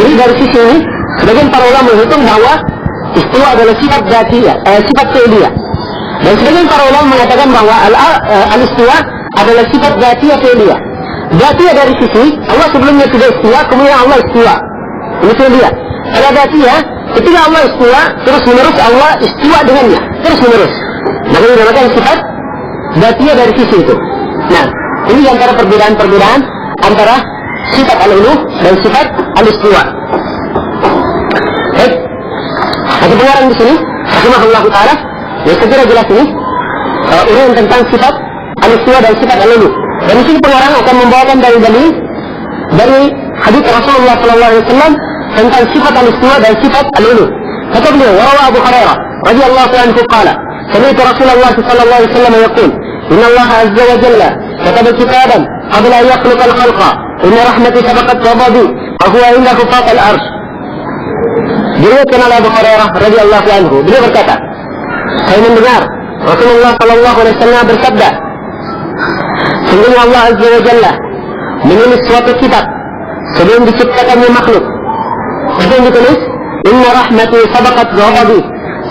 Jadi dari sisi ini, sebagian para ulama menghitung bahwa istiwa adalah sifat dzatiyah, sifat fi'liyah. Dan sebagian para ulama mengatakan bahwa al-istiwa adalah sifat dzatiyah fi'liyah. Dzatiyah dari sisi Allah sebelumnya tidak istiwa, kemudian Allah istiwa. Ini fi'liyah. Kalau dzatiyah, ketika Allah istiwa, terus menerus Allah istiwa dengannya, terus menerus. Maka dinamakan sifat dzatiyah dari sisi itu. Nah, ini antara perbedaan-perbedaan antara sifat al-uluh dan sifat al-istiwa. Baik, ada pengarang di sini, rahimahullah taala, yang segera jelas ini uraian tentang sifat al-istiwa dan sifat al-uluh. Dan di sini pengarang akan membawakan dalil-dalil dari hadis Rasulullah SAW tentang sifat al-istiwa dan sifat al-uluh. Kata beliau, warawa Abu Hurairah radhiyallahu anhu qala, sami'tu Rasulullah sallallahu alaihi wasallam yaqul, inna Allah azza wa jalla kataba kitaban qabla an yakhluqa al-khalqa, inna rahmati sabaqat ghadabi, wa huwa indahu fawqa al-'arsy. Diriwayatkan oleh Abu Hurairah radhiyallahu anhu, beliau berkata, saya mendengar Rasulullah sallallahu alaihi wasallam bersabda, sungguhnya Allah azza wa jalla menulis suatu kitab sebelum diciptakannya makhluk. Apa yang ditulis? Inna rahmati sabaqat ghadabi,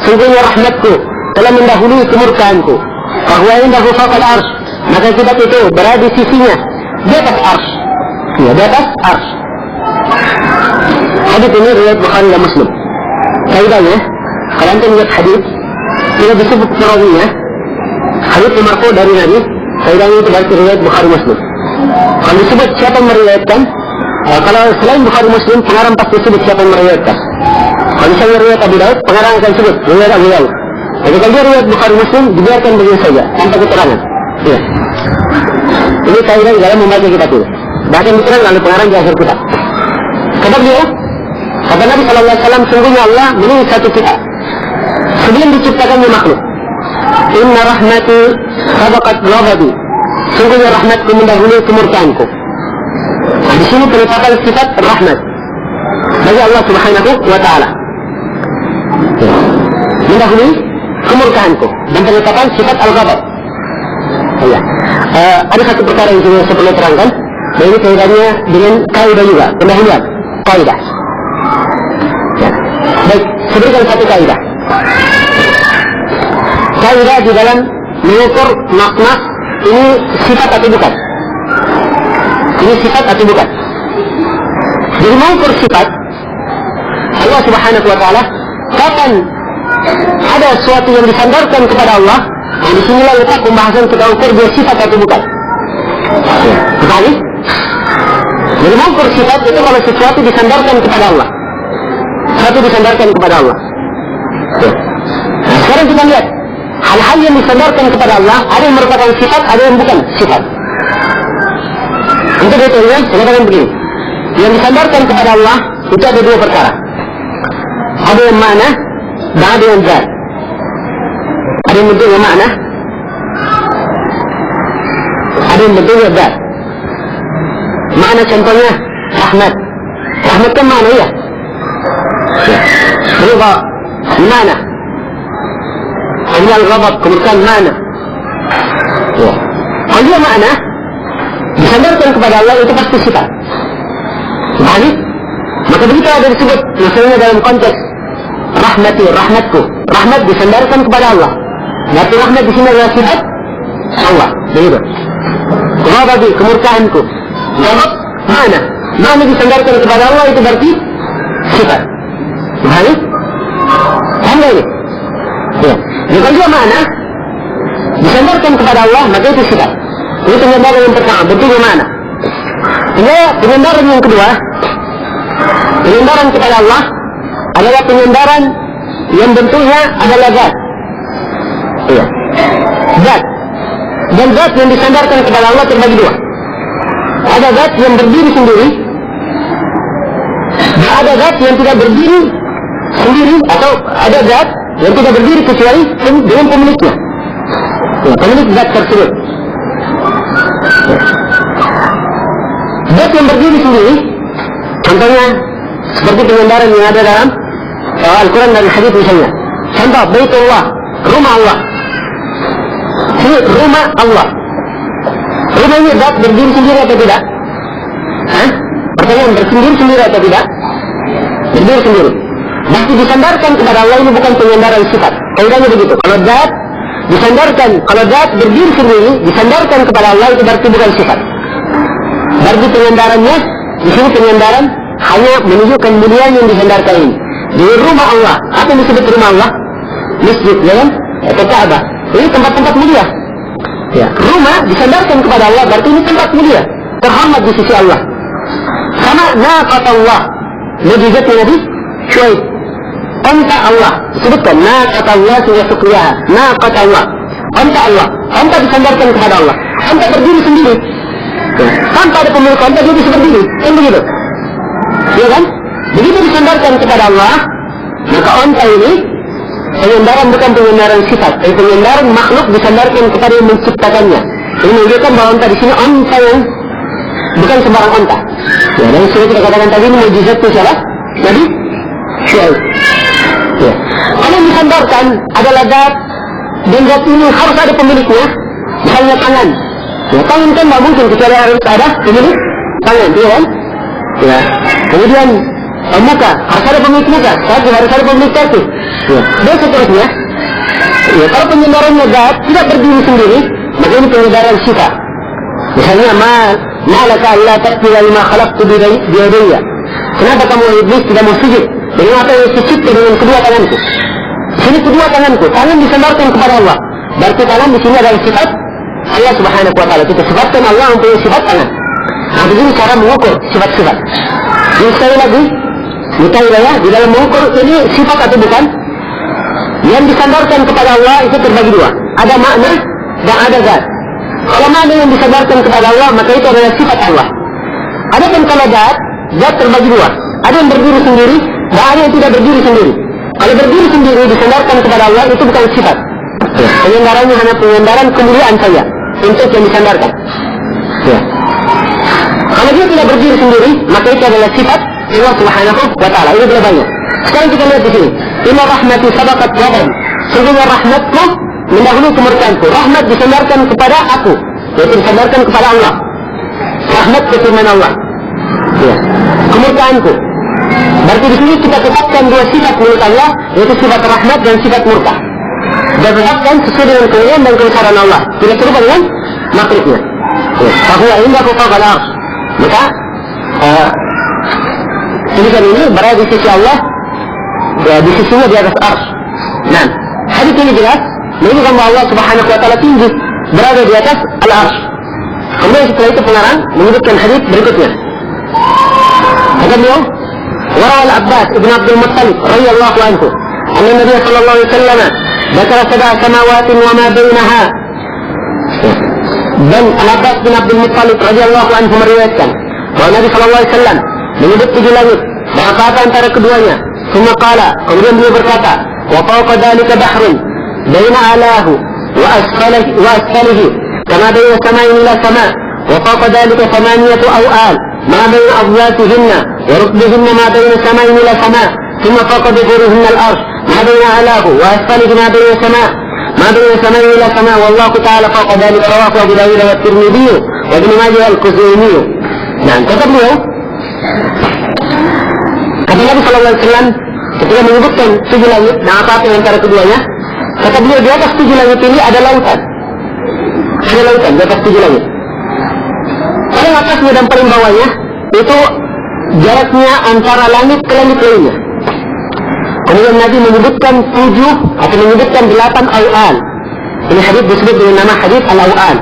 sungguhnya rahmatku telah mendahului kemurkaanku. Bahwa indahu fawqa al-'arsy, maka kitab itu berada di sisinya di atas arsy. Ya, di atas arsy. Hadis ini riwayat Bukhari dan Muslim. Kaidahnya, kalau anda lihat hadis tidak disebut perawinya, hadis marfu dari Nabi, kaidahnya itu berarti riwayat Bukhari Muslim. Kalau disebut siapa yang meriwayatkan, kalau selain Bukhari Muslim, pengarang pasti disebut siapa yang meriwayatkan. Kalau misalnya riwayat Abu Daud, pengarang akan disebut riwayat Abu Daud. Jadi kalau dia riwayat Bukhari Muslim, dibiarkan begitu saja, tanpa keterangan. Ya. Ini kaidah dalam membaca kitab itu. Bahkan diterang oleh pengarang di akhir kitab. Kata beliau, kata Nabi SAW, sungguhnya Allah menulis satu kitab sebelum diciptakannya makhluk. Inna rahmati sabaqat ghadabi, sungguhnya rahmatku mendahului kemurkaanku. Nah, di sini penetapan sifat rahmat bagi Allah Subhanahu wa taala. Mendahului kemurkaanku dan penetapan sifat al-ghadab. Ya. Ada satu perkara yang saya perlu terangkan, dan ini kaitannya dengan kaidah juga, pendahuluan kaidah. Ya. Baik, sebutkan satu kaidah. Kaidah di dalam mengukur makna ini sifat atau bukan. Ini sifat atau bukan. Jadi mengukur sifat Allah Subhanahu wa taala, kapan ada sesuatu yang disandarkan kepada Allah, di sinilah letak pembahasan kita ukur dia sifat atau bukan. Kembali. Jadi mengukur sifat itu kalau sesuatu disandarkan kepada Allah, sesuatu disandarkan kepada Allah. Nah, sekarang kita lihat hal-hal yang disandarkan kepada Allah, ada yang merupakan sifat, ada yang bukan sifat. Untuk itu ya, saya katakan begini, yang disandarkan kepada Allah itu ada dua perkara. Ada yang mana dan ada yang zat. Ada yang bentuknya makna, ada yang bentuknya zat. Makna contohnya rahmat. Rahmat kan makna ya. Ridha mana? Al-ghadab kemudian mana? Ya. Kalau dia makna disandarkan kepada Allah itu pasti sifat. Jadi, maka begitu ada disebut misalnya dalam konteks rahmati, rahmatku, rahmat disandarkan kepada Allah. Berarti rahmat di sini adalah sifat Allah. Begitu. Ghadabi, kemurkaanku. Ghadab mana? Mana disandarkan kepada Allah itu berarti sifat. Jadi, paham tak ini? Ya. Jadi kalau dia mana disandarkan kepada Allah, maka itu sifat. Ini penyandaran yang pertama, bentuknya mana? Penyandaran yang kedua, penyandaran kepada Allah adalah penyandaran yang bentuknya adalah zat. Iya. Zat. Dan zat yang disandarkan kepada Allah terbagi dua. Ada zat yang berdiri sendiri, dan ada zat yang tidak berdiri sendiri, atau ada zat yang tidak berdiri kecuali dengan pemiliknya. Ya, pemilik zat tersebut. Zat yang berdiri sendiri, contohnya seperti penyandaran yang ada dalam Al-Quran dan Hadis misalnya. Contoh, Baitullah, rumah Allah. Ini rumah Allah. Rumah ini zat berdiri sendiri atau tidak? Pertanyaan, berdiri sendiri atau tidak? berdiri sendiri. Berarti disandarkan kepada Allah ini bukan penyandaran sifat. Kaidahnya begitu. Kalau zat disandarkan, kalau zat berdiri sendiri disandarkan kepada Allah itu berarti bukan sifat. Berarti penyandarannya di sini penyandaran hanya menunjukkan mulia yang disandarkan ini. Di rumah Allah, apa yang disebut rumah Allah? Masjid, ya kan? Atau Ka'bah. Ini tempat-tempat mulia. Ya, rumah disandarkan kepada Allah berarti ini tempat mulia, terhormat di sisi Allah. Sama naqat Allah, mujizatnya Nabi Syuaib. Onta Allah disebutkan naqat Allah sudah sukriah. Naqat Allah, onta Allah, onta disandarkan kepada Allah. Onta berdiri sendiri. Ya. Tanpa ada pemilik onta dia bisa berdiri, kan begitu? Ya kan? Begitu disandarkan kepada Allah, maka onta ini penyandaran bukan penyandaran sifat, tapi penyandaran makhluk disandarkan kepada yang menciptakannya. Ini menunjukkan bahwa onta di sini onta yang bukan sembarang onta. Ya, dan sudah kita katakan tadi ini mujizat itu siapa? Nabi Syuaib. Ya. Kalau yang disandarkan adalah zat, dan zat ini harus ada pemiliknya. Misalnya tangan. Ya, tangan kan tidak mungkin kecuali harus ada pemilik tangan, ya kan? Ya. Kemudian muka, harus ada pemilik muka, kaki harus ada pemilik kaki. Ya. Dan seterusnya. Ya, kalau penyandarannya zat tidak berdiri sendiri, maka ini penyandaran sifat. Misalnya, ma'alaka alla takbila lima khalaqtu biyadayya. Kenapa kamu iblis tidak mau sujud? Dengan apa yang dicipta dengan kedua tanganku? Sini kedua tanganku, tangan disandarkan kepada Allah. Berarti tangan di sini adalah sifat Allah Subhanahu wa taala. Kita sifatkan Allah mempunyai sifat tangan. Nah, begini cara mengukur sifat-sifat. Jadi sekali lagi, dikira ya, di dalam mengukur ini sifat atau bukan? Yang disandarkan kepada Allah itu terbagi dua. Ada makna dan ada zat. Kalau makna yang disandarkan kepada Allah, maka itu adalah sifat Allah. Adapun kalau zat terbagi dua. Ada yang berdiri sendiri, dan ada yang tidak berdiri sendiri. Kalau berdiri sendiri disandarkan kepada Allah itu bukan sifat. Ya. Penyandarannya hanya penyandaran kemuliaan saja untuk yang disandarkan. Ya. Kalau dia tidak berdiri sendiri, maka itu adalah sifat Allah Subhanahu wa taala. Ini sudah banyak. Sekarang kita lihat di sini. Inna rahmati sabaqat ghadabi. Sungguhnya rahmatku mendahului kemurkaanku. Rahmat disandarkan kepada aku, yaitu disandarkan kepada Allah. Rahmat firman Allah. Ya. Kemurkaanku. Berarti di sini kita tetapkan dua sifat menurut Allah, yaitu sifat rahmat dan sifat murka. Dan tetapkan sesuai dengan kemuliaan dan kebesaran Allah. Tidak serupa dengan makhluknya. Bahwa indahu fawqa al-'arsy. Maka tulisan ini berada di sisi Allah, di sisinya di atas arsy. Nah, hadis ini jelas menunjukkan bahwa Allah Subhanahu wa taala tinggi, berada di atas al-arsy. Kemudian setelah itu pengarang menyebutkan hadis berikutnya. Kata beliau, وروى العباس ابن عبد المطلب رضي الله عنه أن النبي صلى الله عليه وسلم ذكر 7 سماوات وما بينها. Dan Al-Abbas bin Abdul Muttalib radhiyallahu anhu meriwayatkan bahwa Nabi sallallahu alaihi wasallam menyebut 7 langit dan apa antara keduanya. Kemudian beliau berkata, wa fawqa dhalika bahrun baina alahu wa asfalihi kama baina sama'in ila sama' wa fawqa dhalika 8 awal ma baina adlatihinna wa rukbihinna ma baina sama'in ila sama' thumma fawqa dhuhurihinna al-arsh ma baina alahu wa asfalihi ma baina sama' ما بين السماء إلى السماء والله تعالى فوق ذلك. رواه أبو داود والترمذي وابن ماجه والخزيمي. Nah, kata beliau, kata Nabi sallallahu alaihi wasallam ketika menyebutkan 7 langit dan apa yang antara keduanya, kata beliau di atas 7 langit ini ada lautan. Ada lautan di atas 7 langit. Paling atasnya dan paling bawahnya itu jaraknya antara langit ke langit lainnya. Kemudian Nabi menyebutkan 7 atau menyebutkan 8 awal. Ini hadis disebut dengan nama hadis al-awal.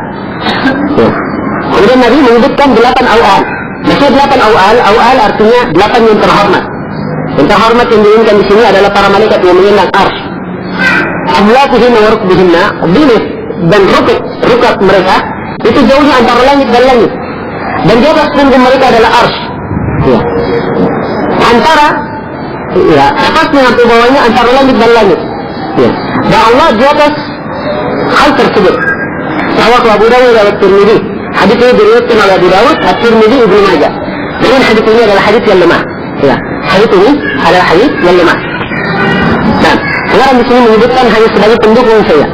Ya. Kemudian Nabi menyebutkan 8 awal. Maksudnya 8 awal, awal artinya 8 yang terhormat. Yang terhormat yang diinginkan di sini adalah para malaikat yang menyandang arsy. Ablatuhinna wa rukbihinna, bilis dan rukat mereka itu jauhnya antara langit dan langit. Dan di atas punggung mereka adalah arsy. Ya. Antara atasnya sampai bawahnya antara langit dan langit. Ya. Dan Allah di atas hal tersebut. Rawahu Abu Dawud dan Tirmidzi. Hadis ini diriwayatkan oleh Abu Dawud, Tirmidzi, Ibnu Majah. Dan hadis ini adalah hadis yang lemah. Ya. Hadis ini adalah hadis yang lemah. Nah, sekarang di sini menyebutkan hanya sebagai pendukung saya.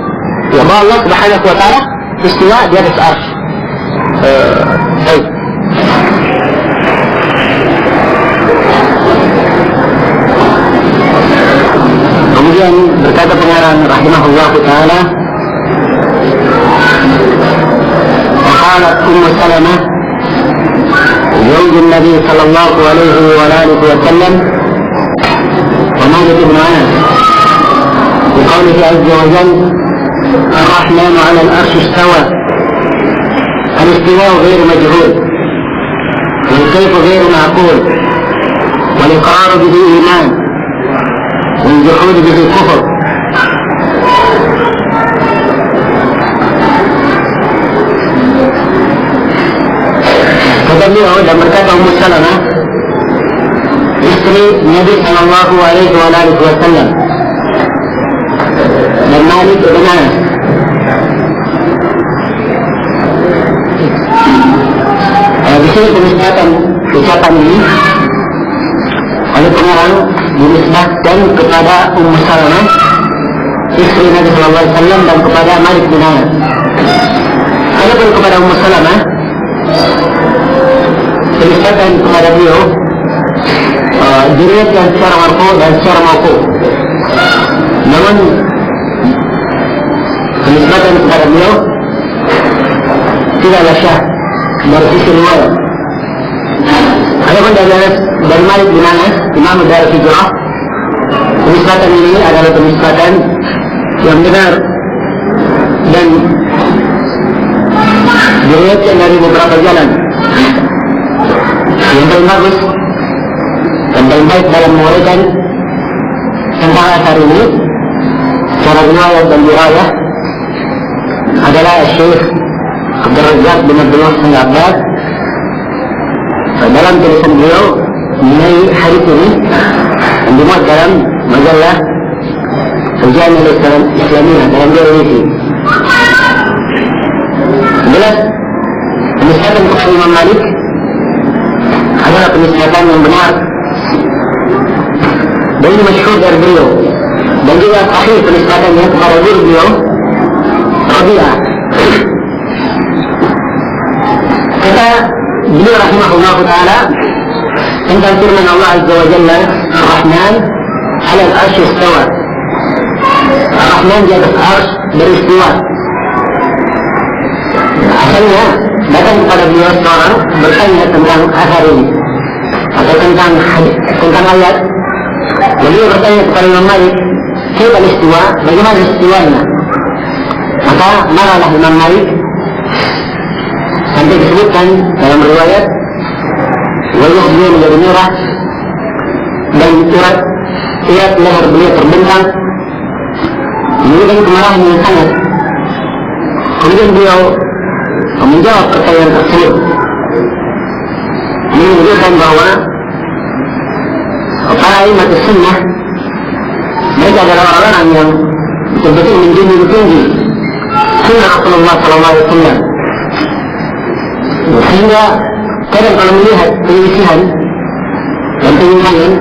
Ya, bahwa Allah Subhanahu wa taala istiwa di atas arsy. Baik. Berkata pengarang rahimahullah ta'ala, qalat Ummu Salamah زوج النبي صلى الله عليه وآله وسلم ومالك بن أنس بقوله عز وجل الرحمن على العرش استوى. الاستواء غير مجهول والكيف غير معقول والإقرار به إيمان والجحود به كفر. Kata beliau dan berkata Ummu Salamah, istri Nabi Sallallahu Alaihi Wasallam, dan Malik bin Anas. Di sini penisbatan ucapan ini oleh pengarang dinisbatkan kepada Ummu Salamah, istri Nabi Sallallahu Alaihi Wasallam, dan kepada Malik bin Anas. Adapun kepada Ummu Salamah, penisbatan kepada beliau diriwayatkan secara marfu dan secara mauquf. Namun penisbatan kepada beliau tidaklah syah dari sisi riwayat. Adapun dari Malik bin Anas, Imam Dar Hijrah, penisbatan ini adalah penisbatan yang benar dan diriwayatkan dari beberapa jalan. Yang paling bagus dan paling baik dalam menguraikan tentang asar ini secara riwayat dan dirayah adalah Syekh Abdul Razak bin Abdul Muhsin Abbas dalam tulisan beliau mengenai hadis ini yang dimuat dalam majalah Al-Jami' Al-Islamiyah dalam beliau ini. Jelas penisbatan kepada Imam Malik adalah penisbatan yang benar dan ini masyhur dari beliau, dan juga akhir penisbatannya kepada guru beliau Rabi'ah. Kata beliau rahimahullah ta'ala tentang firman Allah Azza wa Jalla, Ar-Rahman 'ala al-'arsy istawa. Ar-Rahman di atas arsy beristiwa. Asalnya datang kepada beliau seorang bertanya tentang asar ini atau tentang ayat. Beliau bertanya kepada Imam Malik, "Kaifa al-istiwa? Bagaimana istiwanya?" Maka marahlah Imam Malik sampai disebutkan dalam riwayat wajah beliau menjadi merah dan urat leher beliau terbentang, menunjukkan kemarahan yang sangat. Kemudian beliau menjawab pertanyaan tersebut. Ini menunjukkan bahwa para imam sunnah mereka adalah orang-orang yang betul-betul menjunjung tinggi sunnah Rasulullah SAW. Sehingga kadang kalau melihat penyelisihan dan penyimpangan,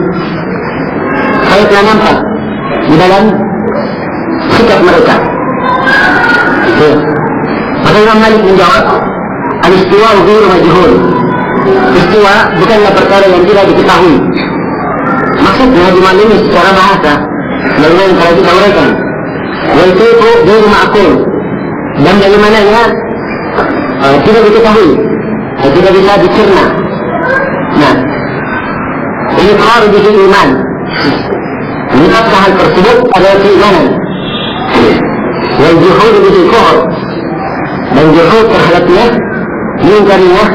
saya telah nampak di dalam sikap mereka. Maka Imam Malik menjawab, al-istiwa ghairu majhul. Istiwa bukanlah perkara yang tidak diketahui. Maksudnya dimaklumi secara bahasa, bagaimana yang telah kita uraikan. Wal kaifu ghairu ma'qul. Dan bagaimananya tidak diketahui, tidak bisa dicerna. Nah, ini iqrar bihi iman. Menetapkan hal tersebut adalah keimanan. Wal juhud bihi kufur. Dan juhud terhadapnya, mengingkarinya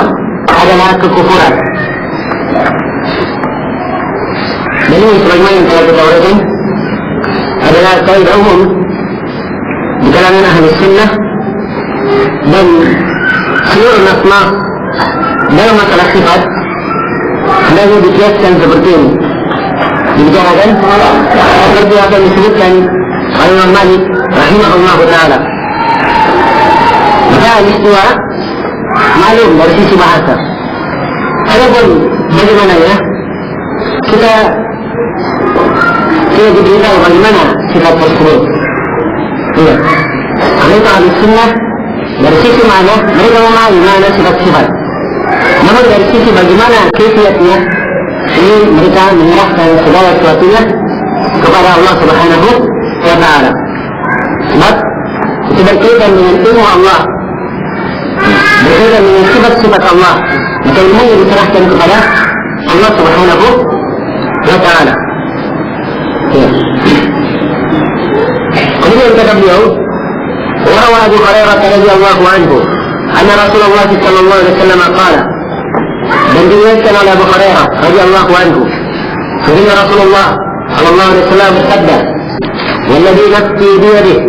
adalah kekufuran. Dan ini sebagaimana yang telah kita uraikan adalah kaidah umum di kalangan ahli sunnah dan seluruh nasmah dalam masalah sifat hendaknya dikiaskan seperti ini. Dibicarakan seperti apa yang disebutkan oleh Imam Malik rahimahullah ta'ala. Maka istiwa malum dari sisi bahasa. Adapun bagaimana ya kita diberitahu bagaimana sifat tersebut. Iya. Mereka ahli sunnah dari sisi mana mereka memahami mana sifat-sifat. Namun dari sisi bagaimana kaifiatnya, ini mereka menyerahkan segala sesuatunya kepada Allah Subhanahu wa ta'ala. Sebab itu berkaitan dengan ilmu Allah, berkaitan dengan sifat-sifat Allah, maka ilmu yang diserahkan kepada Allah Subhanahu wa ta'ala. Kemudian kata beliau, وروى أبو هريرة رضي الله عنه أن رسول الله صلى الله عليه وسلم قال dan diriwayatkan oleh Abu Hurairah radhiyallahu anhu, sesungguhnya Rasulullah sallallahu alaihi wasallam bersabda, "Walladzi nafsi biyadihi,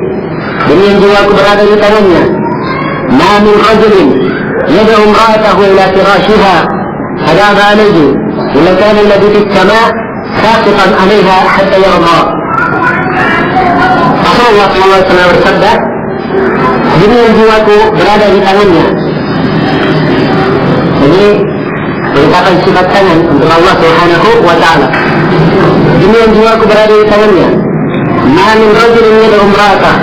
demi yang jiwaku berada di tangannya, ma min rajulin yad'u imra'atahu ila firashiha fadaba alayhi illa kana alladhi fis sama' saqitan 'alayha hatta yarda." Rasulullah sallallahu alaihi wasallam bersabda, demi yang jiwaku berada di tangannya. Ini merupakan sifat tangan untuk Allah Subhanahu wa ta'ala. Demi yang jiwaku berada di tangannya, ma min rajulin yad'u imra'atahu,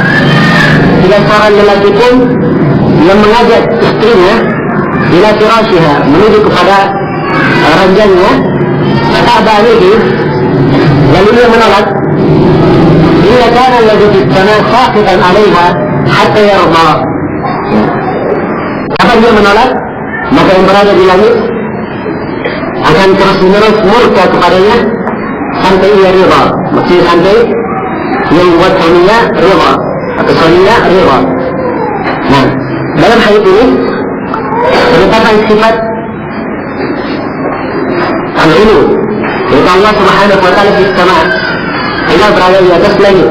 tidak seorang lelaki pun yang mengajak istrinya ila firashiha, menuju kepada ranjangnya, fata'aba alayhi, lalu dia menolak, illa kana alladhi fis sama' saqitan 'alayha hatta yarda. Apa dia menolak? Maka yang berada di langit akan terus-menerus murka kepadanya sampai ia rida. Maksudnya sampai yang buat suaminya rida atau suaminya rida. Nah, dalam hal ini merupakan sifat al-ulu, yaitu Allah Subhanahu wa ta'ala di sama'. Allah berada di atas langit.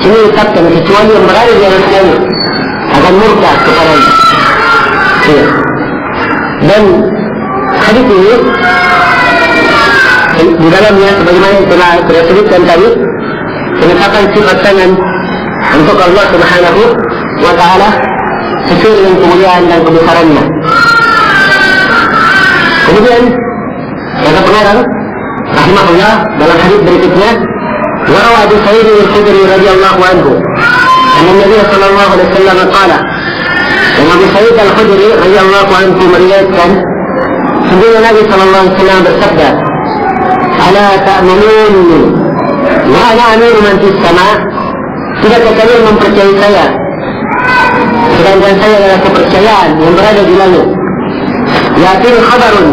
Sini dikatakan kecuali yang berada di atas langit akan murka kepadanya. Dan hadis ini di dalamnya sebagaimana yang telah saya sebutkan tadi, merupakan sifat tangan untuk Allah Subhanahu wa ta'ala sesuai dengan kemuliaan dan kebesarannya. Kemudian kata pengarang rahimahullah dalam hadis berikutnya, وروى أبو سعيد الخدري رضي الله عنه أن النبي صلى الله عليه وسلم قال, dan Abu Sa'id Al-Khudri radhiyallahu anhu meriwayatkan, sesungguhnya Nabi sallallahu alaihi wasallam bersabda, "Ala ta'manun wa ana amiru man fis sama'." Tidakkah kalian mempercayai saya, sedangkan saya adalah kepercayaan yang berada di langit. Yakin khabarun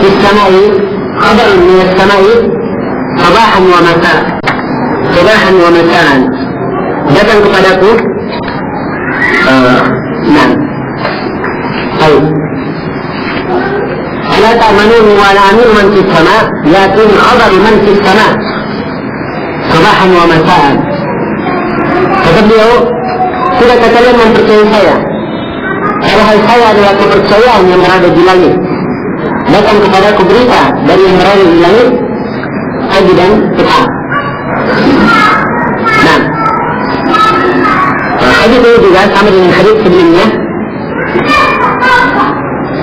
fis sama'i, khabarun min as-sama'i sabahan wa masa', sabahan wa masa'an, datang kepadaku. Nah, baik. Ala ta'manun wa ana amiru man fis sama', yakin khabar man fis sama' sabahan wa masa'an. Kata beliau, tidakkah kalian mempercayai saya, padahal saya adalah kepercayaan yang berada di langit. Datang kepadaku berita dari yang berada di langit, pagi dan petang. Nah, hadis ini juga sama dengan hadis sebelumnya,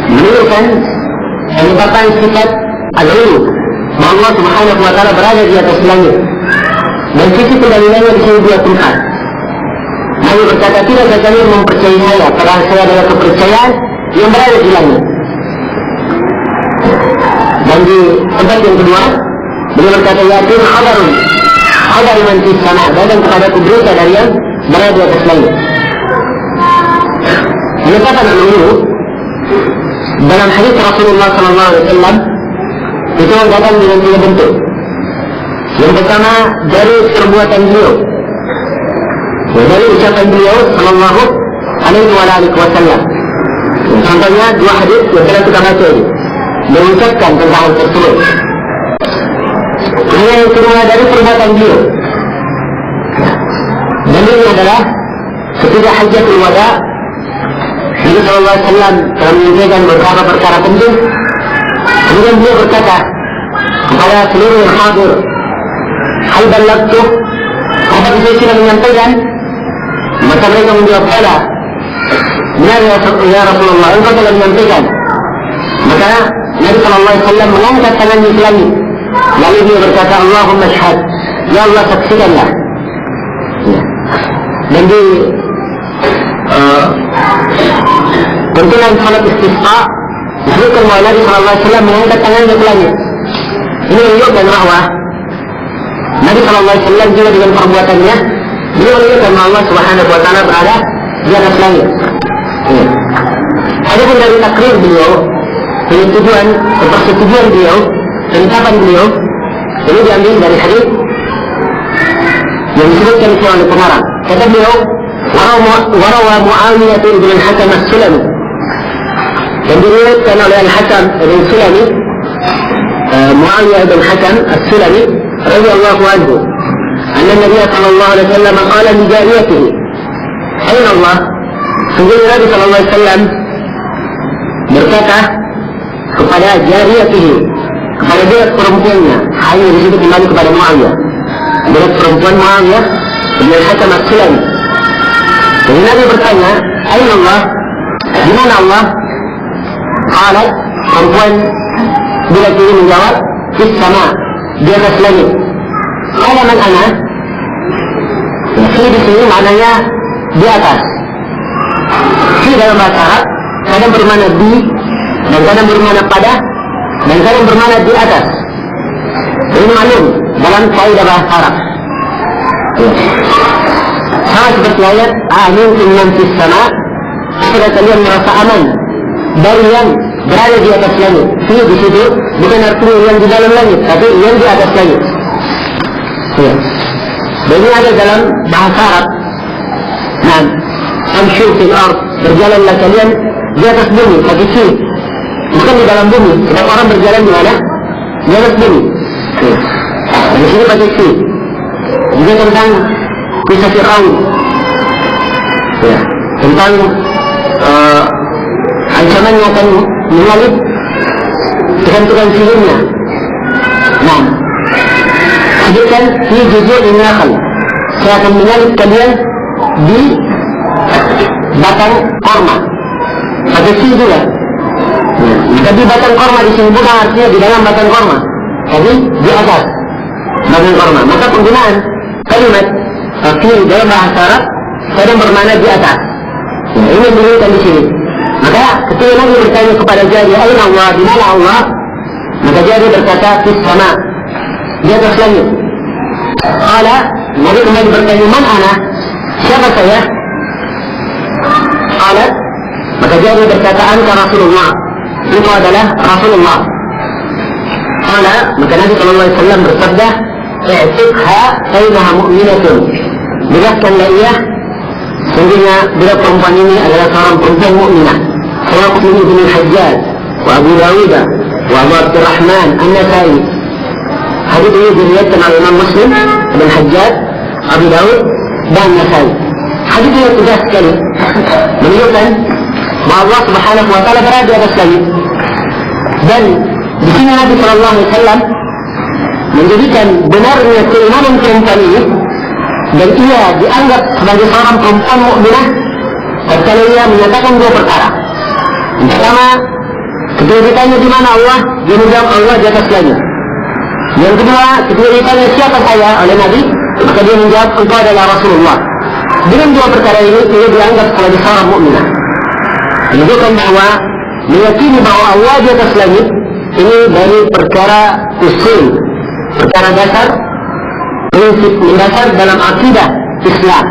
menunjukkan merupakan sifat al-ulu, bahwa Allah Subhanahu wa ta'ala berada di atas langit. Dan sisi pendalilannya di sini dua tempat. Nabi berkata, tidakkah kalian mempercayai saya, padahal saya adalah kepercayaan yang berada di langit. Dan di tempat yang kedua, beliau berkata, yakin khabarun, khabar man fis sama', datang kepadaku berita dari yang berada di atas langit. Menetapkan al-ulu dalam hadis Rasulullah sallallahu alaihi wasallam itu datang dengan tiga bentuk. Yang pertama dari perbuatan beliau, dari ucapan beliau sallallahu alaihi wasallam. Contohnya dua hadis yang telah kita baca ini mengucapkan tentang hal tersebut. Kemudian yang kedua dari perbuatan beliau. Dan ini adalah ketika Hajjatul Wada, Nabi sallallahu alaihi wasallam telah menyampaikan beberapa perkara penting. Kemudian beliau berkata kepada seluruh yang hadir, hal balagtu, apakah saya sudah menyampaikan? Maka mereka menjawab, "Bala." Ya Rasulullah, engkau telah menyampaikan. Maka Nabi sallallahu alaihi wasallam mengangkat tangannya ke langit, lalu dia berkata, "Allahumma syahad." Ya Allah, saksikanlah. Dan di tuntunan salat istisqa disebutkan bahwa Nabi sallallahu alaihi wasallam mengangkat tangannya ke langit. Ini menunjukkan bahwa Nabi SAW juga dengan perbuatannya beliau menunjukkan bahwa Allah Subhanahu wa taala berada di atas langit. Adapun dari takrir beliau, penyetujuan persetujuan beliau, penetapan beliau ini diambil dari hadis yang disebutkan oleh pengarang. Kata beliau, warawa Muawiyah bin Al-Hakam As-Sulami, dan diriwayatkan oleh Al-Hakam bin Sulami, Muawiyah bin Hakam As-Sulami radhiyallahu anhu, anna Nabi sallallahu alaihi wasallam qala li jariyatihi, "Ayna Allah?" Sungguh Nabi sallallahu alaihi wasallam berkata kepada jariyatihi, kepada budak perempuannya, hanya di situ kembali kepada Muawiyah, budak perempuan Muawiyah bin Al-Hakam As-Sulami. Jadi Nabi bertanya, "Ayna Allah?" Di mana Allah? Qalat, perempuan budak ini menjawab, "Fis sama", di atas langit. Qala man ana? Fi di sini maknanya di atas. Fi dalam bahasa Arab kadang bermakna di, dan kadang bermakna pada, dan kadang bermakna di atas. Ini maklum dalam kaidah bahasa Arab. Sama seperti ayat amin man fis sama, supaya kalian merasa aman dari yang berada di atas langit. Ini di situ bukan artinya yang di dalam langit, tapi yang di atas langit. Ya. Dan ini ada dalam bahasa Arab. Nah, amshu fil ard, berjalanlah kalian di atas bumi, tapi sih bukan di dalam bumi. Sedang orang berjalan di mana? Di atas bumi. Ya. Di sini pakai sih. Juga tentang kisah Fir'aun. Ya. Tentang ancamannya akan menyalip tukang sihirnya. Nah, sebutkan di juzul An-Nahl, saya akan menyalip kalian di batang korma. Ada sih juga. Jadi batang korma di sini bukan artinya di dalam batang korma, tapi di atas batang korma. Maka penggunaan kalimat fi dalam bahasa Arab kadang bermakna di atas. Ini menunjukkan di sini. Maka ketika Nabi bertanya kepada Jariyah, "Aina Allah?" Di mana Allah? Maka Jariyah berkata, "Fis sama", di atas langit. Qala, Nabi kembali bertanya, "Man ana?" Siapa saya? Qala, maka Jariyah berkata, "Anta Rasulullah." Itu adalah Rasulullah. Qala, maka Nabi sallallahu alaihi wasallam bersabda, "I'tiqha fa innaha mu'minatun." Bebaskanlah ia, sesungguhnya budak perempuan ini adalah seorang perempuan mukminah. Rawahu Muslim bin Al-Hajjaj wa Abu Dawud wa Abu Abdurrahman An-Nasai. Hadis ini diriwayatkan oleh Imam Muslim bin Al-Hajjaj, Abu Dawud dan Nasai. Hadis ini tegas sekali menunjukkan bahwa Allah Subhanahu wa taala berada di atas langit. Dan di sini Nabi sallallahu alaihi wasallam menjadikan benarnya keimanan perempuan ini, dan ia dianggap sebagai seorang perempuan mukminah kalau ia menyatakan dua perkara. Yang pertama, ketika ditanya di mana Allah, dia menjawab Allah di atas langit. Yang kedua, ketika ditanya siapa saya oleh Nabi, maka dia menjawab engkau adalah Rasulullah. Dengan dua perkara ini, ia dianggap sebagai seorang mukminah. Menunjukkan bahwa meyakini bahwa Allah di atas langit ini dari perkara usul, perkara dasar, prinsip mendasar dalam akidah Islam.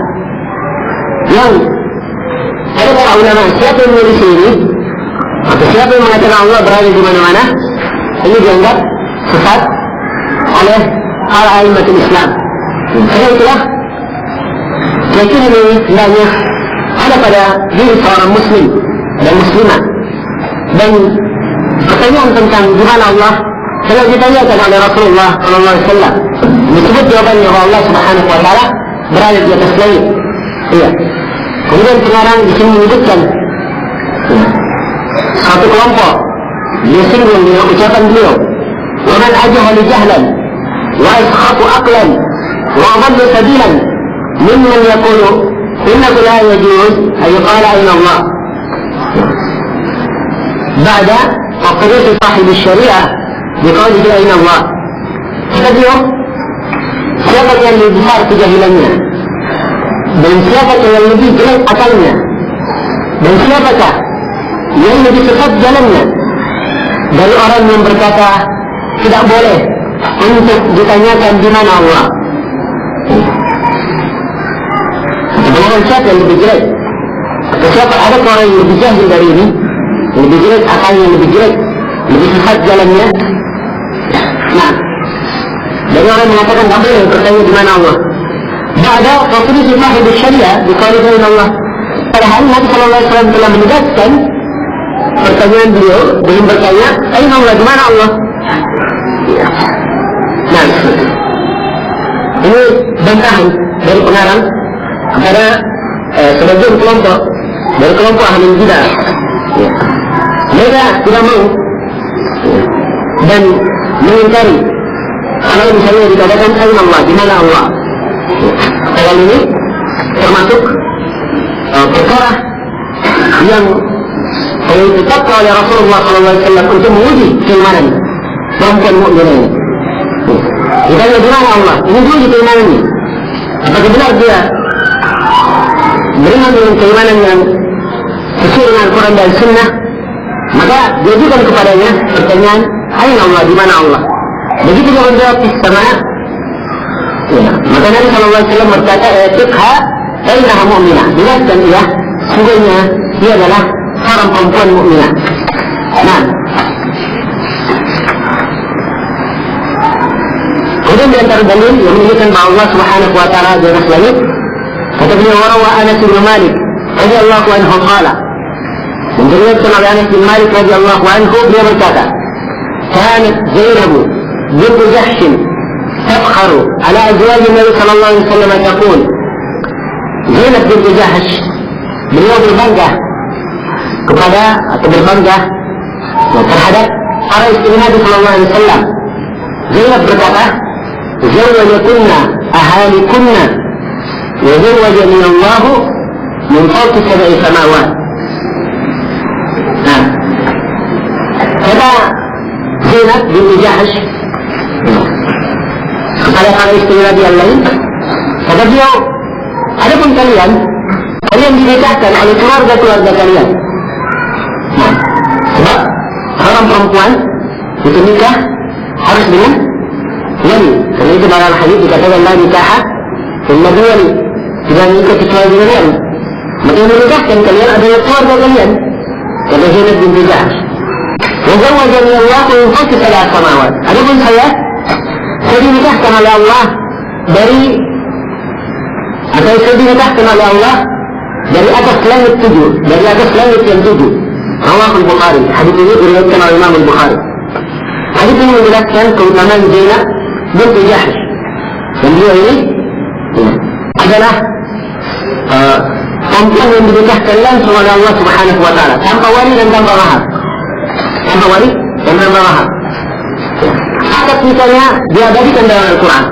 Yang ada para ulama, siapa yang menulis ini atau siapa yang mengatakan Allah berada di mana-mana, ini dianggap sesat oleh para a'immatul Islam. Karena itulah keyakinan ini hendaknya ada pada diri seorang muslim dan muslimah. Dan pertanyaan tentang di mana Allah telah ditanyakan oleh Rasulullah sallallahu alaihi wasallam. Disebut jawabannya bahwa Allah Subhanahu wa taala berada di atas langit. Iya. Kemudian pengarang di sini menyebutkan satu kelompok dia singgung dengan ucapan beliau, "Wa man ajhala jahlan wa askhatu aqlan wa adalla sabilan mimman yaqulu innahu la yajuz ay yuqala ayna Allah." Ba'da taqrir sahib syariah biqaulihi ayna Allah. Kata beliau, siapa yang lebih besar kejahilannya, dan siapa yang lebih jelek akalnya, dan siapakah yang lebih sesat jalannya dari orang yang berkata tidak boleh untuk ditanyakan di mana Allah. Sebenarnya siapa yang lebih jelek? Siapa ada orang yang lebih jahil dari ini? Lebih jelek akalnya, lebih jelek, lebih sesat jalannya. Nah, dari orang mengatakan tak boleh bertanya di mana Allah. Ada Rasulullah Sahih Syariah dikatakan Allah. Padahal Nabi Sallallahu Alaihi Wasallam telah menegaskan pertanyaan beliau belum bertanya, "Aina Allah, di mana Allah?" Nah, ini bantahan dari pengarang kepada sebagian kelompok dari kelompok ahli bidah. Mereka tidak mau dan mengingkari kalau misalnya dikatakan aina Allah, di mana Allah. Hal ini termasuk perkara yang ditetapkan oleh Rasulullah SAW untuk menguji keimanan perempuan mukmin ini. Ditanya di mana Allah, ini dulu keimanannya. Apakah benar dia beriman dengan keimanan yang sesuai dengan Al-Quran dan Sunnah, maka diajukan kepadanya pertanyaan, aina Allah, di mana Allah? Begitu dia menjawab sama, ya, maka Nabi SAW berkata, "Etikha, ainaha mu'minah." Jelaskan dia, sungguhnya dia adalah seorang perempuan mukminah. Nah, kemudian di antara dalil yang menunjukkan bahwa Allah Subhanahu wa taala di atas langit, kata beliau, "Warawa Anas bin Malik radhiyallahu anhu qala." Diriwayatkan oleh Anas bin Malik radhiyallahu anhu, dia berkata, "Kanat Zainab bint Jahsh tafkharu ala azwaj Nabi sallallahu alaihi wasallam taqul." Zainab bint Jahsh beliau berbangga kepada atau berbangga terhadap para istri Nabi sallallahu alaihi wasallam. Zainab berkata, "Zawwajakunna ahalikunna wa zawwajani Allah min fawqi sab'i samawat." Nah, kata Zainab binti Jahsh kepada para istri Nabi yang lain, kata beliau, adapun kalian dinikahkan oleh keluarga-keluarga kalian. Nah, sebab seorang perempuan itu nikah harus dengan wali. Karena itu dalam hadis dikatakan la nikah illa bi wali. Tidak nikah kecuali dengan wali. Maka yang menikahkan kalian adalah keluarga kalian. Kata Zainab binti Jahsh. Wa zawwajani Allah min fawqi sab'i samawat. Adapun saya dinikahkan oleh Allah dari atas langit 7, dari atas langit yang 7. Rawahul Bukhari. Hadis ini diriwayatkan oleh Imam Bukhari. Hadis ini menjelaskan keutamaan Zainab binti Jahsh. Dan dia ini adalah perempuan yang dinikahkan langsung oleh Allah Subhanahu wa taala, tanpa wali dan tanpa mahar. Tanpa wali dan tanpa mahar. Akad nikahnya diabadikan dalam Al-Quran.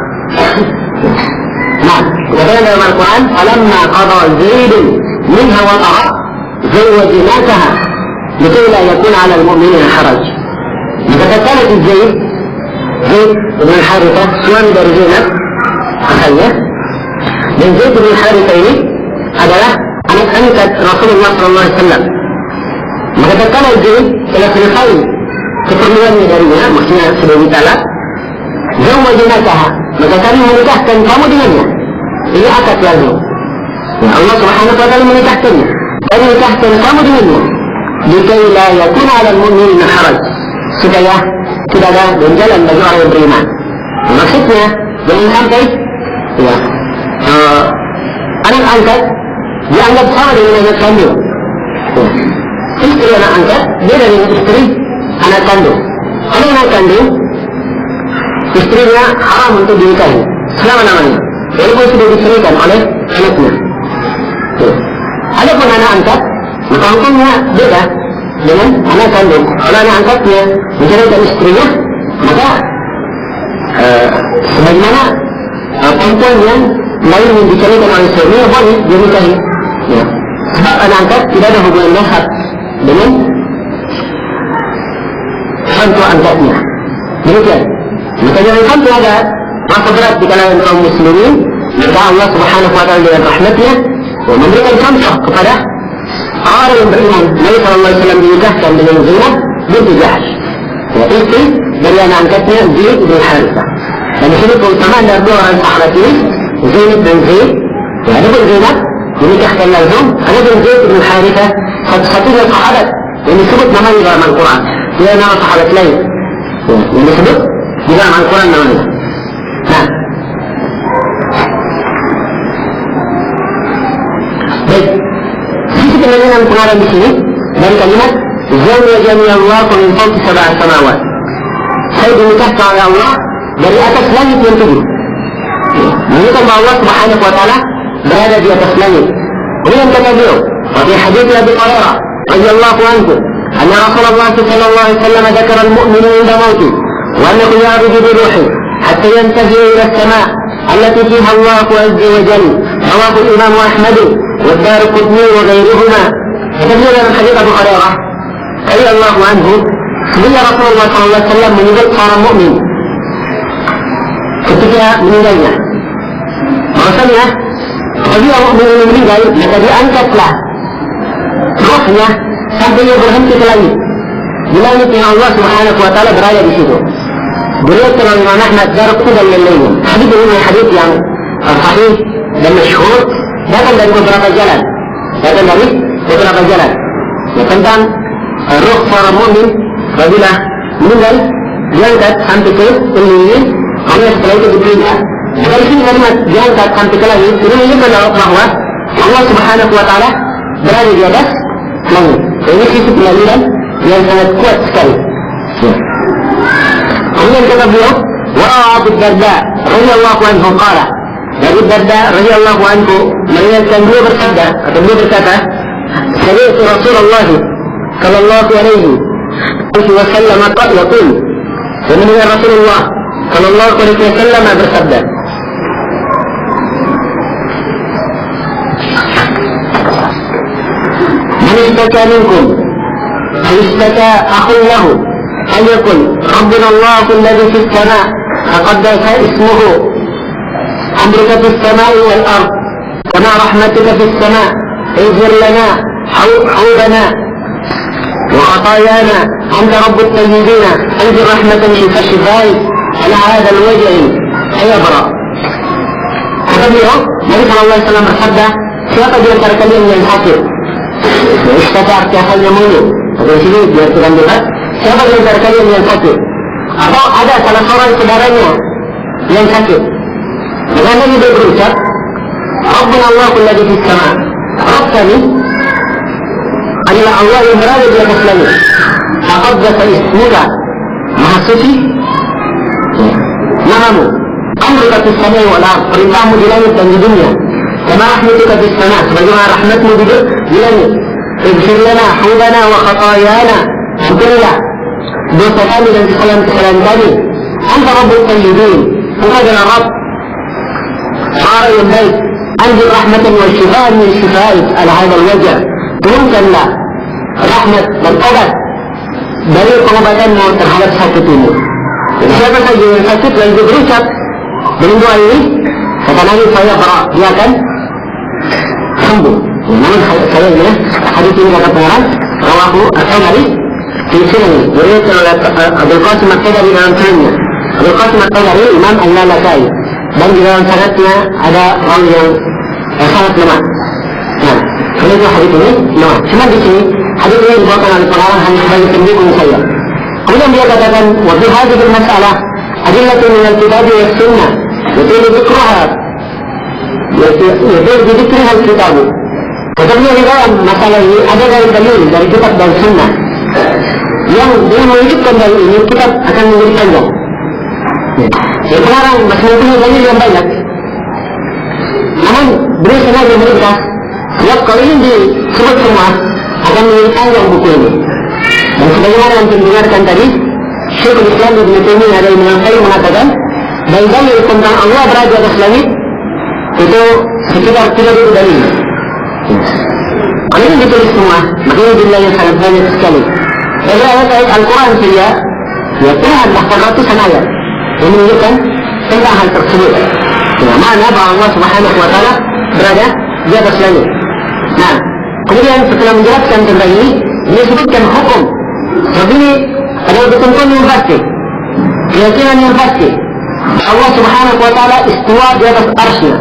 Nah, dikatakan dalam Al-Quran, "Falamma qada Zaidun minha watara zawwajnakaha likay la yakuna 'ala al-mu'minina haraj." Dikatakan Zaid bin Harithah, suami dari Zainab, asalnya, dan Zaid bin Harithah ini adalah anak angkat Rasulullah SAW. Maka tatkala Zaid telah selesai keperluannya darinya, maksudnya sudah ditalak, zawwajnakaha, maka kami menikahkan kamu dengannya. Ini akad langsung. Ya, Allah Subhanahu wa taala menikahkannya. Kami menikahkan kamu dengannya. Likay la yakuna 'ala al-mu'minina haraj, supaya tidak ada gonjalan bagi orang yang beriman. Maksudnya jangan sampai ya, anak angkat dianggap sama dengan anak kandung. Ya. Istri anak angkat beda dengan istri anak kandung. Kalau anak kandung, istrinya haram untuk dinikahi selama-lamanya, walaupun sudah diceraikan oleh anaknya. Adapun anak angkat, maka hukumnya beda dengan anak kandung. Kalau anak angkatnya menceraikan istrinya, maka sebagaimana perempuan yang lain yang diceraikan oleh suaminya boleh dinikahi. Ya. Sebab anak angkat tidak ada hubungan nasab dengan hantu angkatnya. Demikian. Maka jangan sampai ada rasa berat di kalangan kaum muslimin. Maka Allah Subhanahu wa taala dengan rahmatnya memberikan contoh kepada orang yang beriman. Nabi sallallahu alaihi wasallam dinikahkan dengan Zainab binti Jahsh, ya, istri dari anak angkatnya Zaid bin Harithah. Dan di sini keutamaan dari dua orang sahabat ini Zainab bin Zaid. Ya, ada pun Zainab dinikahkan langsung. Ada pun Zaid bin Harithah, satu-satunya sahabat yang disebut namanya dalam Al-Quran. Dia nama sahabat lain yang disebut di dalam Al-Quran namanya. Nah, baik. Sisi penanganan pengarang di sini dari kalimat Zawwajani Allahu min fawqi sab'i samawat. Saya dinikahkan oleh Allah dari atas langit yang 7. Menunjukkan bahwa Allah Subhanahu wa taala berada di atas langit. Kemudian kata beliau, wa fi hadits Abi Hurairah radhiyallahu anhu, anna Rasulullah sallallahu alaihi wasallam dzakara al-mu'mina 'inda mauti wa annahu ya'ruju bi ruhi hatta yantahi ila as-sama' allati fiha Allah 'azza wa jalla. Rawahu Imam Ahmad wa Ad-Darqutni wa ghayruhuma. Kata beliau dalam hadits Abu Hurairah radhiyallahu anhu, sebenarnya Rasulullah sallallahu alaihi wasallam menyebut seorang mukmin ketika meninggalnya. Maksudnya, apabila mukmin ini meninggal, maka diangkatlah rohnya sampai dia berhenti ke langit. Di langit yang Allah Subhanahu wa taala berada di situ. Beliau telah Imam Ahmad Darqutni dan lain-lainnya. Hadis ini hadis yang sahih dan masyhur, datang dari beberapa jalan. Ya, tentang roh seorang mukmin apabila meninggal diangkat sampai ke langit. Kemudian setelah itu dipindah. Dari sini kalimat diangkat sampai ke langit ini menunjukkan bahwa Allah Subhanahu wa taala berada di atas langit. Ini sisi penaliran yang sangat kuat sekali. Kemudian kata beliau, wa Abu Darda radhiyallahu anhu qala. Abu Darda radhiyallahu anhu meriwayatkan beliau bersabda atau beliau berkata, sami'tu Rasulullah sallallahu alaihi wasallam yaqul. Dan mendengar Rasulullah sallallahu alaihi wasallam bersabda, man istaka minkum istaka akhun lahu an yaqul rabbuna Allahu alladhi fis sama' taqaddasa ismuhu amruka fis sama'i wal ard kama rahmatuka fis sama' اغفر لنا حوبنا وخطايانا أنت رب الطيبين أنزل رحمة من فشفاء على هذا الوجع حيبرأ. Kata beliau, Nabi sallallahu alaihi wasallam bersabda, siapa di antara kalian yang sakit? Istaka artinya mengeluh. Atau di sini diartikan juga, siapa di antara kalian yang sakit? Atau ada salah seorang saudaranya yang sakit? Maka Nabi berucap, Rabbuna Allahu alladhi fis sama'. Rabb kami adalah Allah yang berada di atas langit. Taqaddasa ismuka, Maha suci namamu. Amruka fis sama'i wal ard, perintahmu di langit dan di dunia. Kama rahmatuka fis sama', sebagaimana rahmatmu di langit. Ighfir lana hubana wa khatayana, ampunilah dosa kami dan kesalahan-kesalahan kami. Anta rabbul tayyibin, Engkau adalah Rabb orang yang baik. Anzil rahmatan wa shifaan min shifaa'ik ala hadzal wajh. Turunkanlah rahmat dan obat dari pengobatanmu terhadap sakit ini. Siapa saja yang sakit dan berucap dengan doa ini, kata Nabi saya berah, dia akan sembuh. Namun saya ini hadis ini kata pengarang rawahu at-Tabari fi sunan, diriwayatkan oleh Abdul Qasim at-Tabari dalam sunannya. Abdul Qasim at-Tabari Imam Al-Lalakai, dan di dalam sanadnya ada rawi yang sangat lemah. Nah, karena itu hadis ini lemah. Cuma di sini hadis ini dibawakan oleh pengarang hanya sebagai pendukung saya. Kemudian dia katakan, wa fi hadhihi al-mas'alah adillatun min al-kitab wa sunnah yutilu dhikruha yutilu dhikruha al-kitab. Katanya di dalam masalah ini ada dalil dari kitab dan sunnah yang dia menunjukkan dalil ini kitab akan menjadi panjang. Jadi pengarang masih mempunyai dalil yang banyak. Namun beliau sengaja meringkas. Sebab kalau ini disebut semua akan menjadi panjang buku ini. Dan sebagaimana yang didengarkan tadi, Syekhul Islam Ibnu Taimiyah dari Imam Qayyim mengatakan, dalil tentang Allah berada di atas langit itu sekitar 3.000 dalil. Kalau ini ditulis semua, makanya jumlahnya sangat banyak sekali. Dari ayat-ayat Al-Quran saja, ya puluhan bahkan ratusan ayat yang menunjukkan tentang hal tersebut. Ya, mana bahwa Allah Subhanahu wa taala berada di atas langit. Nah, kemudian setelah menjelaskan tentang ini, dia sebutkan hukum. Sebab ini adalah ketentuan yang pasti, keyakinan yang pasti. Allah Subhanahu wa taala istiwa di atas arsy-Nya.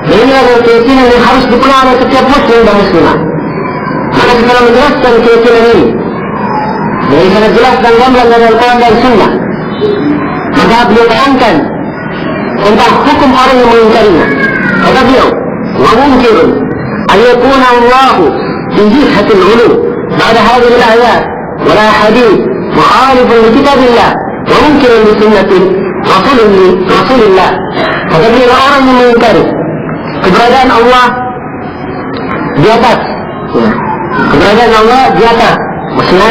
Dan ini adalah keyakinan yang harus dipenuhi oleh setiap muslim dan muslimah. Maka setelah menjelaskan keyakinan ini, dari sangat jelas dan gamblang dari Al-Quran dan Sunnah, maka beliau terangkan tentang hukum orang yang mengingkarinya. Kata beliau, wa mungkirun ayakuna Allahu fi jihhatil ghulu ba'da hadhihi al-ayat wa la hadith mukhalifun li kitabillah wa mungkirun li sunnatin Rasulillah. Kata beliau, orang yang mengingkari keberadaan Allah di atas, keberadaan Allah di atas, maksudnya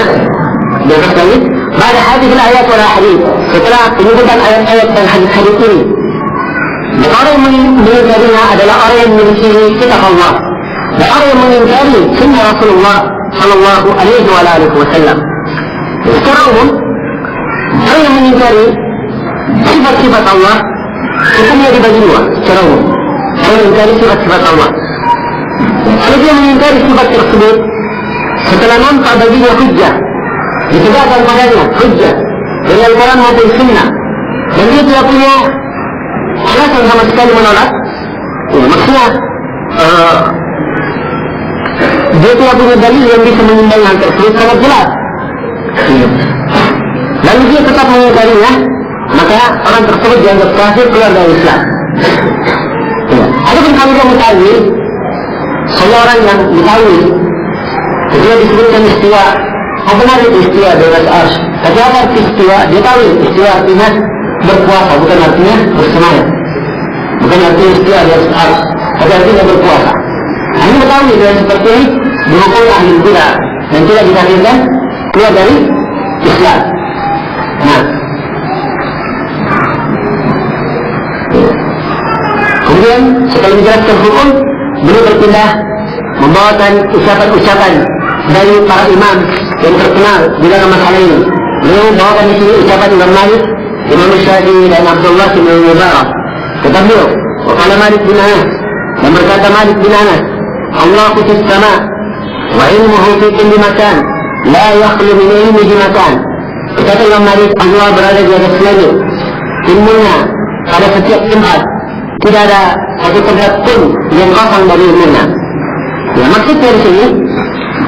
di atas langit, pada hadis ayat wala hadis, setelah penyebutan ayat-ayat dan hadis-hadis ini. Dan orang yang mengingkarinya adalah orang yang memiliki kitab Allah, dan orang yang mengingkari sunnah Rasulullah sallallahu alaihi wasallam. Secara umum, orang yang mengingkari sifat-sifat Allah hukumnya dibagi dua secara umum. Orang mengingkari sifat-sifat Allah, kalau dia mengingkari sifat tersebut setelah nampak baginya hujjah, ditegakkan padanya hujjah dari Al-Quran maupun Sunnah, dan dia tidak punya alasan sama sekali menolak, maksudnya dia tidak punya dalil yang bisa menimbang hal tersebut sangat jelas, lalu dia tetap mengingkarinya, maka orang tersebut dianggap kafir, keluar dari Islam. Adapun kalau dia mengetahui seorang yang mengetahui dia disebutkan istiwa, apa benar itu istiwa di atas arsy? Tapi apa arti istiwa? Dia tahu istiwa artinya berkuasa, bukan artinya bersemayam, bukan artinya istiwa di atas arsy, tapi artinya berkuasa. Ini mengetahui dengan seperti ini dihukum ahli bidah dan tidak dikafirkan, keluar dari Islam. Nah, kemudian setelah dijelaskan hukum, beliau berpindah membawakan ucapan-ucapan dari para imam yang terkenal di dalam masalah ini. Beliau membawakan di sini ucapan Imam Malik, Imam Syafi'i dan Abdullah bin Mubarak. Kata beliau, "Qala Malik bin Anas," dan berkata Malik bin Anas, "Allahu fis sama' wa ilmuhu fi kulli makan, la yakhlu min ilmihi makan." Kata Imam Malik, Allah berada di atas langit, ilmunya pada setiap tempat, tidak ada satu tempat pun yang kosong dari ilmunya. Ya, maksudnya di sini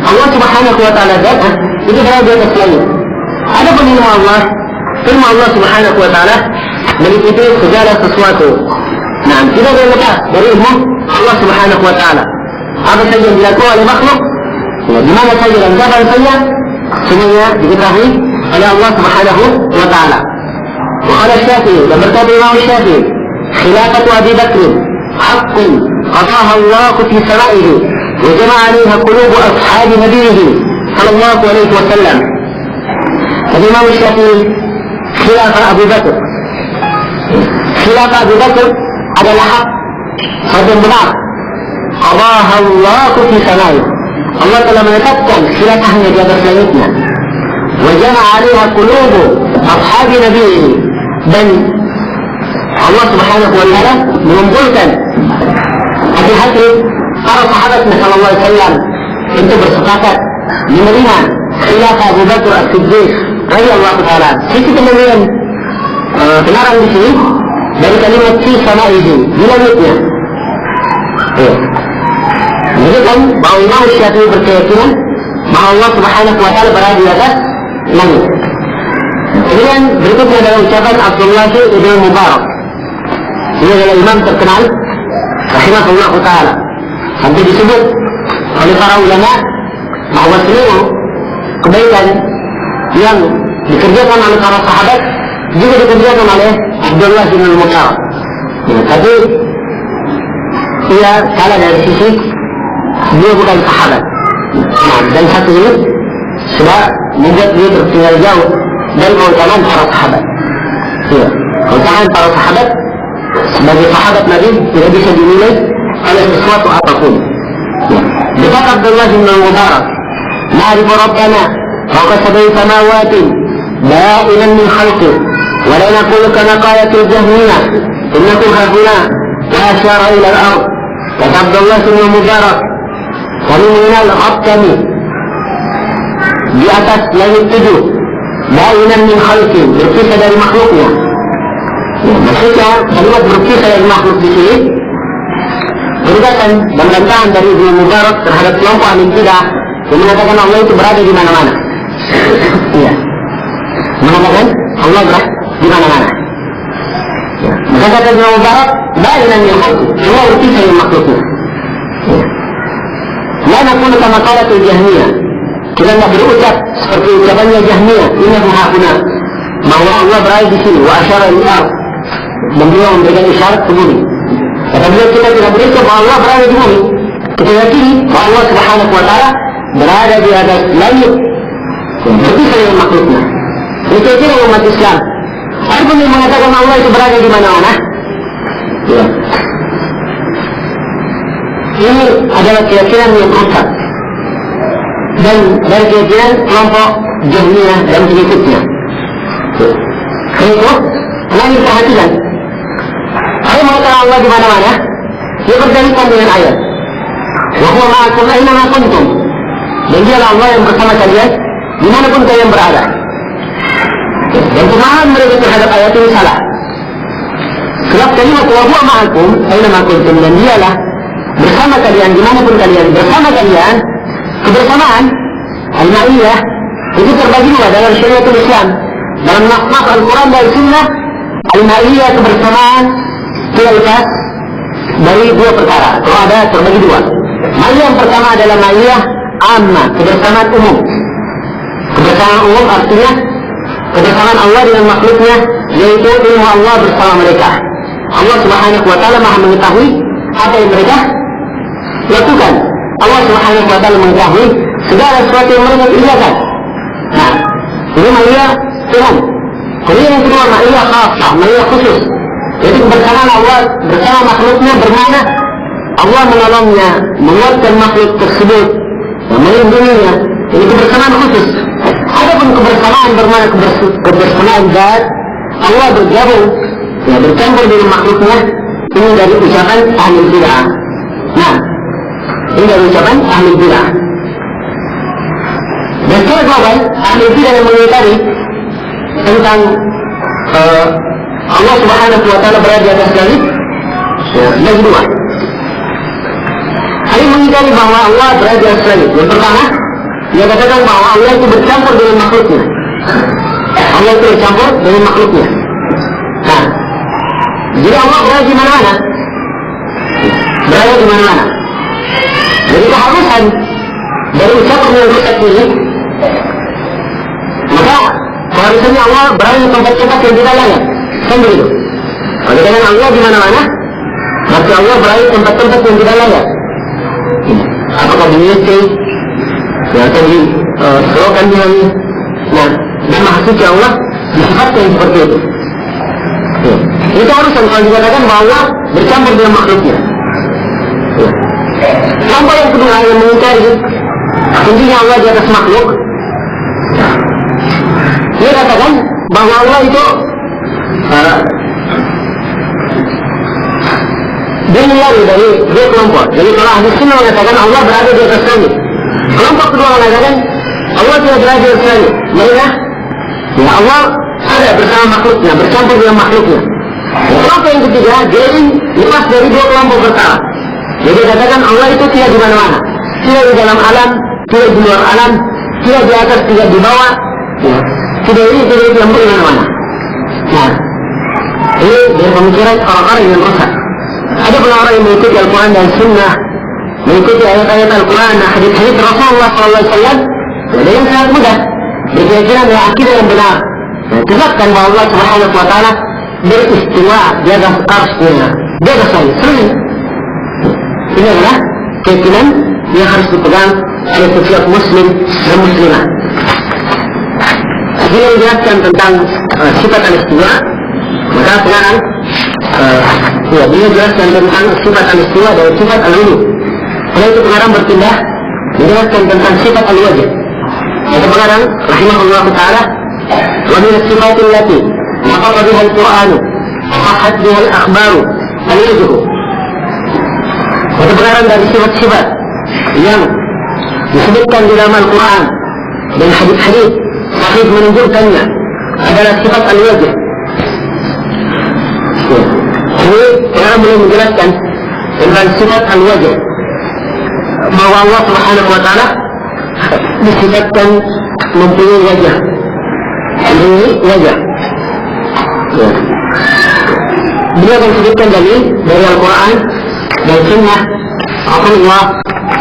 Allah Subhanahu wa taala zat itu berada di atas langit. Adapun ilmu Allah Subhanahu wa taala meliputi segala sesuatu. Nah, tidak boleh lepas dari ilmu Allah Subhanahu wa taala. Apa saja yang dilakukan oleh makhluk, ya, di mana saja dan kapan saja, semuanya diketahui oleh Allah Subhanahu wa taala. Wa qala Syafi'i, dan berkata Imam Syafi'i, khilafatu Abi Bakr haqqun qadaha Allah fi sama'ihi wa jama'a 'alayha qulub ashabi nabiyhi sallallahu alaihi wasallam. Imam Syafi'i, khilafah Abu Bakr, khilafah Abu Bakr adalah hak dan benar. Qadaha Allah fi sama'ihi, Allah telah menetapkan khilafahnya di atas langitnya. Wa jama'a 'alayha qulub ashabi nabiyhi, dan Allah Subhanahu wa taala mengumpulkan hati-hati para sahabat sallallahu alaihi wasallam untuk bersepakat menerima khilafah Abu Bakar As-Siddiq radhiyallahu taala. Sisi kemudian kenaran di sini dari kalimat fi sama'ihi, di langitnya. Jadi kan bahwa Imam Syafi'i berkeyakinan bahwa Allah Subhanahu wa taala berada di atas langit. Kemudian berikutnya adalah ucapan Abdullah bin Mubarak. Ini adalah imam terkenal rahimahullah ta'ala. Sampai disebut oleh para ulama bahwa seluruh kebaikan yang dikerjakan oleh para sahabat juga dikerjakan oleh Abdullah bin Mubarak. Ya, tapi ia salah dari sisi dia bukan sahabat. Nah, dan satu ini sudah membuat dia tertinggal jauh dari keutamaan para sahabat. Ya, keutamaan para sahabat sebagai sahabat Nabi tidak bisa dinilai oleh sesuatu apapun. Berkata Abdullah bin Mubarak, "Na'rifu Rabbana fawqa sab'i samawati da'iman min khalqi, wa la naqulu kama qalat al-Jahmiyah innakum hahuna wa asyara ila al-ard." Kata Abdullah bin Mubarak, kami mengenal Rabb kami di atas langit 7, da'iman min khalqi, berpisah dari makhluknya. Maksudnya kalimat berpisah dari makhluk di sini gugatan dan bantahan dari Ibnu Mubarak terhadap kelompok ahli bidah yang mengatakan Allah itu berada di mana-mana. Iya. Mengatakan Allah berada di mana-mana. Ya. Maka kata Ibnu Mubarak, ba'inan yang Allah berpisah dengan makhluknya. La nakunu kama qalatul Jahmiyah. Kita tidak berucap seperti ucapannya Jahmiyah. Innahu hahuna. Bahwa Allah berada di sini. Wa asyara al-ard. Dan beliau memberikan isyarat ke bumi. Kata beliau, kita tidak berucap bahwa Allah berada di bumi. Kita yakini bahwa Allah Subhanahu wa ta'ala berada di atas langit. Berpisah dengan makhluknya. Itu kira umat Islam. Adapun yang mengatakan Allah itu berada di mana-mana. Ya. Ini adalah keyakinan yang rusak. Dan dari keyakinan kelompok Jahmiyah dan pengikutnya. Karena itu, kalian perhatikan. Ada mengatakan Allah di mana-mana. Dia berdalilkan dengan ayat. Wa huwa ma'akum aina ma kuntum. Dan dialah Allah yang bersama kalian dimanapun kalian berada. Dan pemahaman mereka terhadap ayat ini salah. Sebab kalimat wa huwa ma'akum aina ma kuntum, dan dialah bersama kalian dimanapun kalian bersama kalian, kebersamaan al-ma'iyah itu terbagi dua dalam syariatul Islam. Dalam nas-nas Al-Quran dan Sunnah, al-ma'iyah kebersamaan itu lepas dari dua perkara. Kalau ada terbagi dua. Ma'iyah yang pertama adalah ma'iyah amma, kebersamaan umum. Kebersamaan umum artinya kebersamaan Allah dengan makhluknya, yaitu ilmu Allah bersama mereka. Allah Subhanahu wa ta'ala maha mengetahui apa yang mereka lakukan. Allah Subhanahu wa ta'ala mengetahui segala sesuatu yang mereka kerjakan. Nah, ini ma'iyah umum. Kemudian yang kedua ma'iyah khasah, ma'iyah khusus. Jadi kebersamaan Allah bersama makhluknya bermakna Allah menolongnya, menguatkan makhluk tersebut, melindunginya. Ini kebersamaan khusus. Adapun kebersamaan bermakna kebersamaan zat, Allah bergabung, ya, bercampur dengan makhluknya. Ini dari ucapan ahli bid'ah. Nah, ini dari ucapan ahli bid'ah. Dan secara global, ahli bid'ah yang mengingkari tentang Allah Subhanahu wa ta'ala berada di atas langit, yang kedua, ada yang mengingkari bahwa Allah berada di atas langit. Yang pertama, dia katakan bahwa Allah itu bercampur dengan makhluknya. Allah itu bercampur dengan makhluknya. Nah, jadi Allah berada di mana-mana. Berada di mana-mana. Jadi keharusan dari ucapan yang rusak ini, maka keharusannya Allah berada di tempat-tempat yang tidak layak. Kan begitu. Kalau dengan Allah di mana-mana, berarti Allah berada di tempat-tempat yang tidak layak. Apakah di masjid, atau di selokan yang, nah, dan maha suci Allah disifatkan seperti itu. Itu harusan kalau dikatakan bahwa Allah bercampur dengan makhluknya. Sampai yang kedua yang mengingkari tingginya Allah di atas makhluk, dia katakan bahwa Allah itu dia menyari dari dua kelompok. Jadi kalau ahli sunnah mengatakan Allah berada di atas langit, kelompok kedua mengatakan Allah tidak berada di atas langit. Mereka, ya Allah ada bersama makhluknya, bercampur dengan makhluknya. Kelompok yang ketiga, dia ini lepas dari dua kelompok pertama. Jadi katakan Allah itu tidak di mana-mana, tidak di dalam alam, tidak di luar alam, tidak di atas, tidak di bawah, ya. Tidak ini, tidak di mana-mana. Nah, ini dari pemikiran orang-orang yang rusak. Ada pun orang yang mengikuti Al-Quran dan Sunnah, mengikuti ayat-ayat Al-Quran dan hadis-hadis Rasulullah SAW, dengan sangat mudah berkeyakinan dan akidah yang benar. Tetapkan bahwa Allah Subhanahu wa ta'ala beristiwa di atas arsy-Nya, di atas langit. Ini adalah keyakinan yang harus dipegang oleh setiap muslim dan muslimah. Bila menjelaskan tentang sifat al-istiwa, maka sekarang dia jelaskan tentang sifat al-istiwa dan sifat al-ulu. Setelah itu sekarang berpindah menjelaskan tentang sifat al-wajh. Yang sekarang rahimahullah ta'ala, wa min as-sifatil lati naqara biha al-Qur'an sahhat biha al-akhbaru al-wajh. Kebenaran dari sifat-sifat yang disebutkan di dalam Al-Quran dan hadis-hadis sahih menunjukkannya adalah sifat al-wajh. Ini orang belum menjelaskan tentang sifat al-wajh, bahwa Allah Subhanahu wa Ta'ala disifatkan mempunyai wajah. Ini wajah. Ya. Beliau akan sebutkan dari Al-Quran dan Sunnah Rasulullah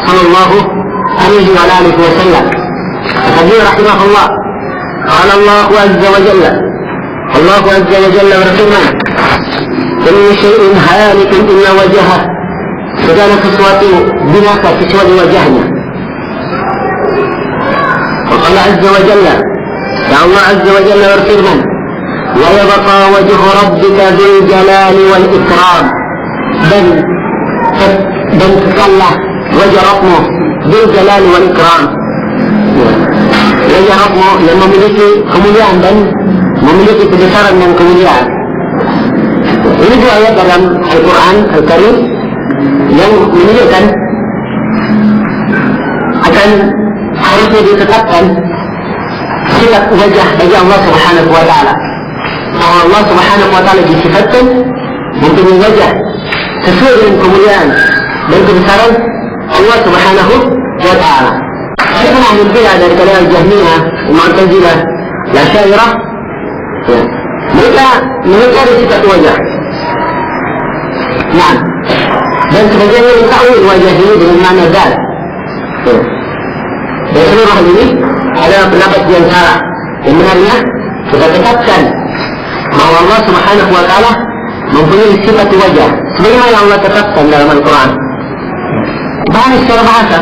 Sallallahu Alaihi Wasallam. Beliau rahimahullah, qala Allah azza wa jalla, Allah azza wa jalla berfirman, kullu syai'in halikun illa wajhah, segala sesuatu binasa kecuali wajahnya. Allah azza wa jalla, dan Allah azza wa jalla berfirman, wa yabqa wajhu rabbika dzul jalali wal ikram, dan kekallah wajah Rabbmu dzul jalali wal ikram, wajah Rabbmu yang memiliki kemuliaan dan memiliki kebesaran dan kemuliaan. Ini dua ayat dalam Al-Quran Al-Karim yang menunjukkan akan harusnya ditetapkan sifat wajah bagi Allah Subhanahu wa Ta'ala. Bahwa Allah Subhanahu wa Ta'ala disifatkan mempunyai wajah sesuai dengan kemuliaan dan kebesaran Allah Subhanahu wa Ta'ala. Adapun ahlul bidah dari kalangan Jahmiyah, Mu'tazilah, Asy'ariyah, mereka ada sifat wajah. Nah, dan sebagian yang takwil wajah ini dengan makna zat. Dan seluruh hal ini adalah pendapat yang salah. Yang benarnya kita tetapkan bahwa Allah Subhanahu wa Ta'ala mempunyai sifat wajah sebagaimana Allah tetapkan dalam Al-Quran. Bahkan secara bahasa,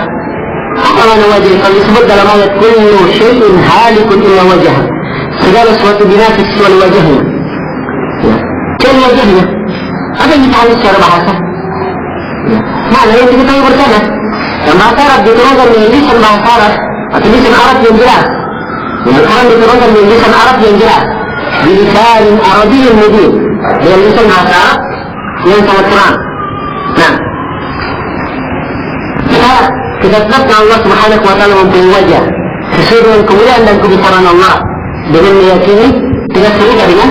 apa makna wajah? Kalau disebut dalam ayat kullu syai'in halikun illa wajah, segala sesuatu binasa kecuali wajahnya. Kecuali wajahnya. Apa yang dipahami secara bahasa? Makna yang diketahui bersama. Dan bahasa Arab diturunkan dengan lisan bahasa Arab atau lisan Arab yang jelas. Al-Quran diturunkan dengan lisan Arab yang jelas. Bilisan Arabiyyin mubin, dengan lisan bahasa Arab yang sangat terang. Nah, kita tetapkan Allah Subhanahu wa Ta'ala mempunyai wajah sesuai dengan kemuliaan dan kebesaran Allah, dengan meyakini tidak serupa dengan